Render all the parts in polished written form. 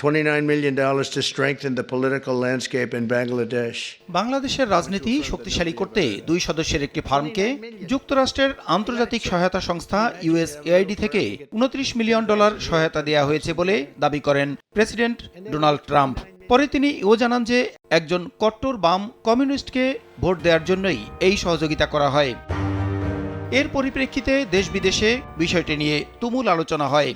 $29 million to strengthen the political landscape in Bangladesh. বাংলাদেশের রাজনীতি শক্তিশালী করতে 2 সদস্যের একটি ফার্মকে যুক্তরাষ্ট্রের আন্তর্জাতিক সহায়তা সংস্থা USAID থেকে $29 মিলিয়ন সহায়তা দেওয়া হয়েছে বলে দাবি করেন প্রেসিডেন্ট ডোনাল্ড ট্রাম্প। পরে তিনি জানান যে একজন কট্টর বাম কমিউনিস্টকে ভোট দেওয়ার জন্যই এই সহযোগিতা করা হয়। এর পরিপ্রেক্ষিতে দেশ বিদেশে বিষয়টি নিয়ে তুমুল আলোচনা হয়।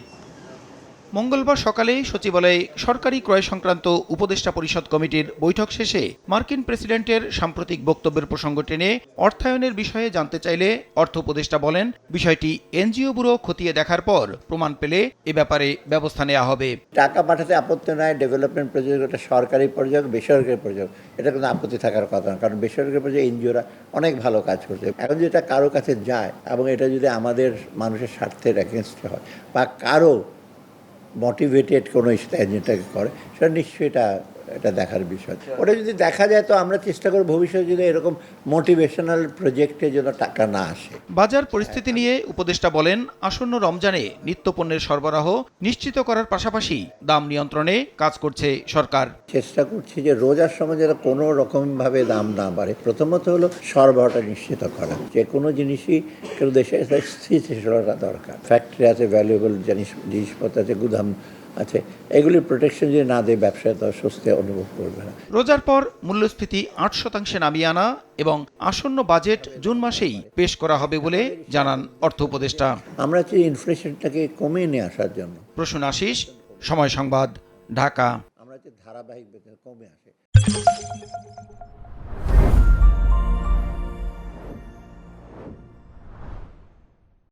মঙ্গলবার সকালে সচিবালয়ে সরকারি ক্রয় সংক্রান্ত উপদেষ্টা পরিষদ কমিটির বৈঠক শেষে মার্কিন প্রেসিডেন্টের সাম্প্রতিক বক্তব্যের প্রসঙ্গ টেনে অর্থায়নের বিষয়ে জানতে চাইলে অর্থ উপদেষ্টা বলেন, বিষয়টি এনজিও ব্যুরো খতিয়ে দেখার পর প্রমাণ পেলে এ ব্যাপারে ব্যবস্থা নেওয়া হবে। টাকা পাঠাতে আপত্তি নয়, ডেভেলপমেন্ট প্রজেক্ট এটা সরকারি প্রজেক্ট, বেসরকারি প্রজেক্ট, এটা কোনো আপত্তি থাকার কথা না, কারণ বেসরকারি প্রজেক্ট এনজিওরা অনেক ভালো কাজ করছে। এখন যদি এটা কারো কাছে যায় এবং এটা যদি আমাদের মানুষের স্বার্থের এগেনস্টে হয় বা কারো মোটিভেটেড কোনো এজেন্টটাকে করে, সেটা নিশ্চয়ই এটা দেখার বিষয়। ওটা যদি দেখা যায় তো আমরা চেষ্টা করব ভবিষ্যতে যদি এরকম মোটিভেশনাল প্রজেক্টের জন্য টাকা না আসে। বাজার পরিস্থিতি নিয়ে উপদেষ্টা বলেন, আসন্ন রমজানে নিত্যপণ্যের সরবরাহ নিশ্চিত করার পাশাপাশি দাম নিয়ন্ত্রণে কাজ করছে সরকার। চেষ্টা করছি যে রোজার সময় যেন কোনো রকমভাবে দাম না বাড়ে। প্রথমত হলো সরবরাহটা নিশ্চিত করা, যে কোনো জিনিসই কেউ দেশে স্থিতিশীলতা দরকার। ফ্যাক্টরি আছে, ভ্যালুয়েবল জিনিসপত্র আছে, গুদাম আছে, এগুলির প্রোটেকশন যদি না দেয় ব্যবসায় তো স্বস্তি অনুভব করবে না। রোজার পর মূল্যস্ফীতি 8% নামিয়ে আনা এবং আসন্ন বাজেট জুন মাসেই পেশ করা হবে বলে জানান অর্থ উপদেষ্টা। আমরা চাই ইনফ্লেশনটাকে কমিয়ে নিয়ে আসার জন্য। প্রসূন আশিস, সময় সংবাদ, ঢাকা। আমরা চাই ধারাবাহিক কমে আসে।